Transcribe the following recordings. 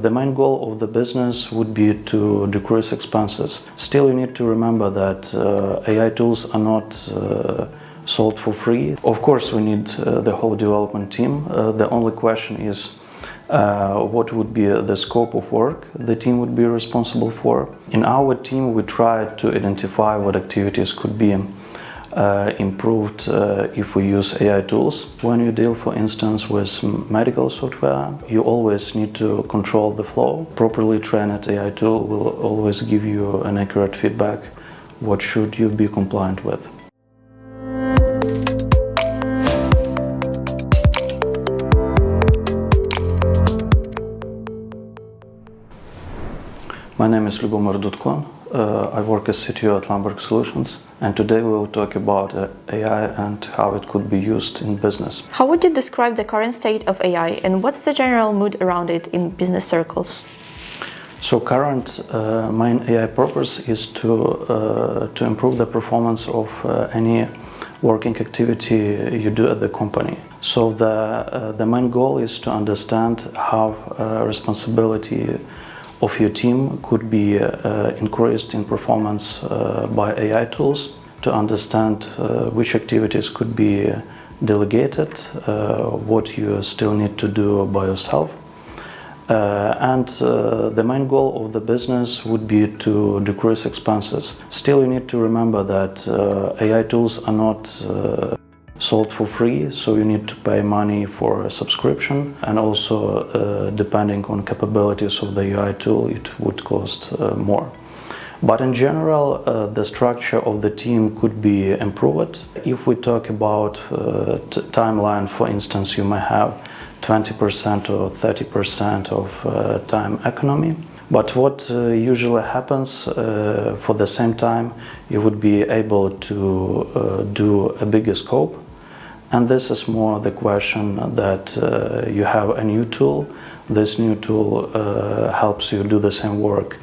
The main goal of the business would be to decrease expenses. Still, you need to remember that AI tools are not sold for free. Of course, we need the whole development team. The only question is what would be the scope of work the team would be responsible for. In our team, we try to identify what activities could be improved if we use AI tools. When you deal, for instance, with medical software, you always need to control the flow. Properly trained AI tool will always give you an accurate feedback what should you be compliant with. My name is Dutko. I work as CTO at Lemberg Solutions, and today we will talk about AI and how it could be used in business. How would you describe the current state of AI, and what's the general mood around it in business circles? So current main AI purpose is to improve the performance of any working activity you do at the company. So the main goal is to understand how responsibility of your team could be increased in performance by AI tools, to understand which activities could be delegated, what you still need to do by yourself. And the main goal of the business would be to decrease expenses. Still, you need to remember that AI tools are not sold for free, so you need to pay money for a subscription, and also depending on capabilities of the AI tool, it would cost more. But in general, the structure of the team could be improved. If we talk about timeline, for instance, you may have 20% or 30% of time economy. But what usually happens, for the same time, you would be able to do a bigger scope. And this is more the question that you have a new tool. This new tool helps you do the same work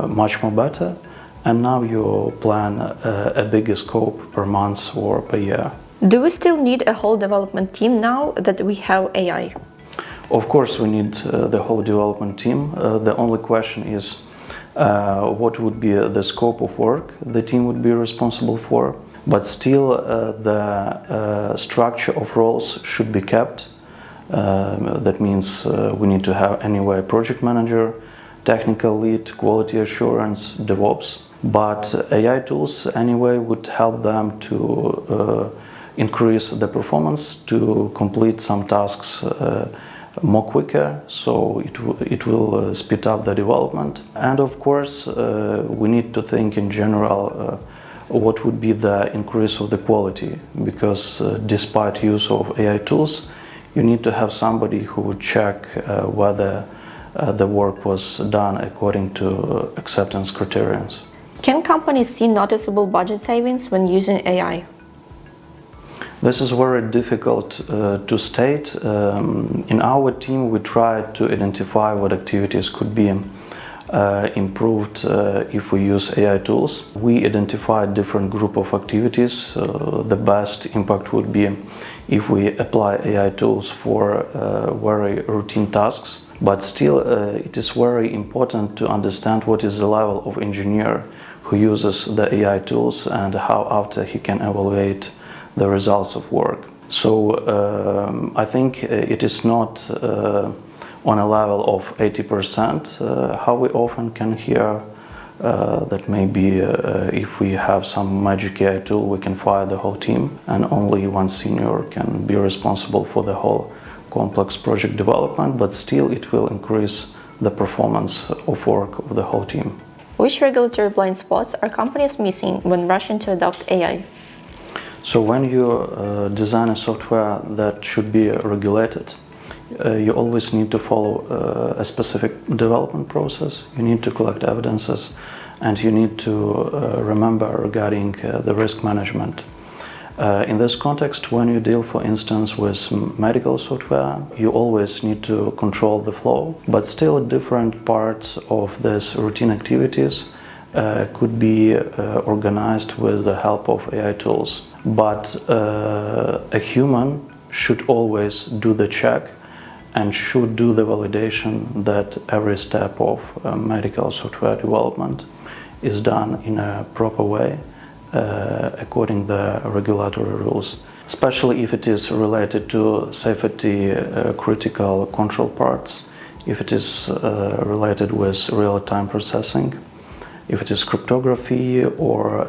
much more better. And now you plan a bigger scope per month or per year. Do we still need a whole development team now that we have AI? Of course, we need the whole development team. The only question is what would be the scope of work the team would be responsible for. But still, the structure of roles should be kept. That means we need to have anyway project manager, technical lead, quality assurance, DevOps. But AI tools anyway would help them to increase the performance, to complete some tasks more quicker, so it will speed up the development. And of course, we need to think in general what would be the increase of the quality, because despite use of AI tools, you need to have somebody who would check whether the work was done according to acceptance criteria. Can companies see noticeable budget savings when using AI? This is very difficult to state. In our team, we try to identify what activities could be improved if we use AI tools. We identify different group of activities. The best impact would be if we apply AI tools for very routine tasks. But still, it is very important to understand what is the level of engineer who uses the AI tools and how after he can evaluate the results of work. So I think it is not on a level of 80%. How we often can hear that maybe if we have some magic AI tool, we can fire the whole team and only one senior can be responsible for the whole complex project development, but still it will increase the performance of work of the whole team. Which regulatory blind spots are companies missing when rushing to adopt AI? So when you design a software that should be regulated, you always need to follow a specific development process. You need to collect evidences, and you need to remember regarding the risk management. In this context, when you deal, for instance, with medical software, you always need to control the flow, but still different parts of these routine activities could be organized with the help of AI tools. But a human should always do the check and should do the validation that every step of medical software development is done in a proper way according to the regulatory rules, especially if it is related to safety critical control parts, if it is related with real-time processing, if it is cryptography, or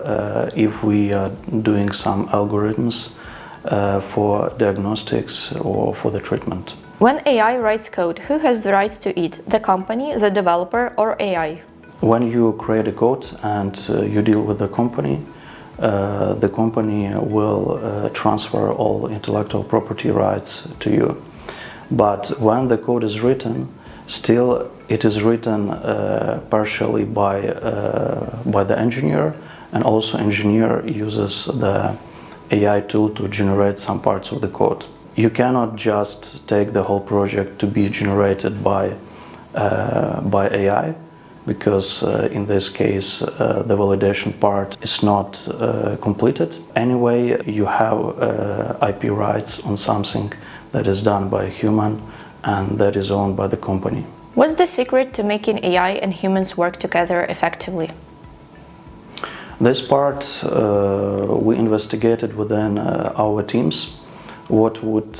if we are doing some algorithms for diagnostics or for the treatment. When AI writes code, who has the rights to it? The company, the developer, or AI? When you create a code and you deal with the company will transfer all intellectual property rights to you. But when the code is written, still it is written partially by the engineer, and also engineer uses the AI tool to generate some parts of the code. You cannot just take the whole project to be generated by AI, because in this case the validation part is not completed. Anyway, you have IP rights on something that is done by a human and that is owned by the company. What's the secret to making AI and humans work together effectively? This part we investigated within our teams. What would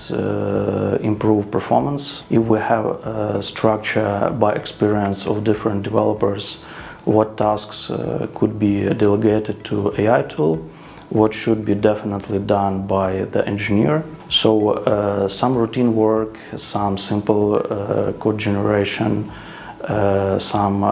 improve performance if we have a structure by experience of different developers, what tasks could be delegated to AI tool, what should be definitely done by the engineer. So some routine work, some simple code generation, some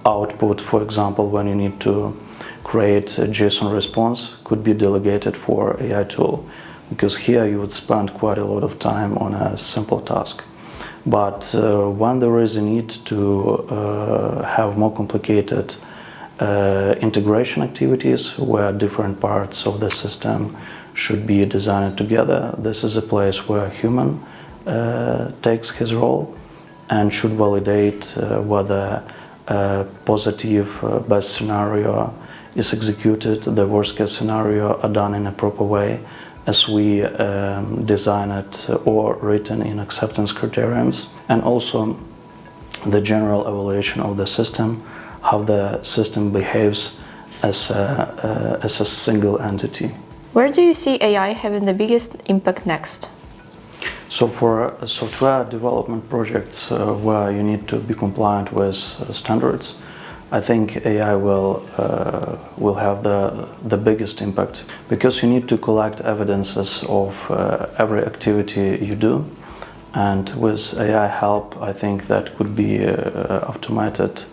output, for example, when you need to create a JSON response, could be delegated for AI tool, because here you would spend quite a lot of time on a simple task. But when there is a need to have more complicated integration activities where different parts of the system should be designed together, this is a place where a human takes his role and should validate whether a positive best scenario is executed, the worst case scenario are done in a proper way as we design it or written in acceptance criterions, and also the general evaluation of the system, how the system behaves as a single entity. Where do you see AI having the biggest impact next? So for software development projects where you need to be compliant with standards, I think AI will have the biggest impact, because you need to collect evidences of every activity you do, and with AI help I think that could be automated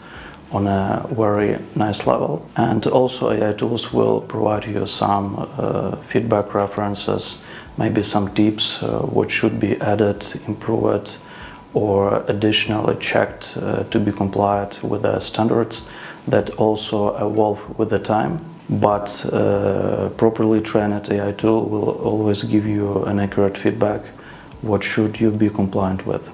on a very nice level. And also AI tools will provide you some feedback references, maybe some tips what should be added, improved, or additionally checked to be compliant with the standards that also evolve with the time. But properly trained AI tool will always give you an accurate feedback what should you be compliant with.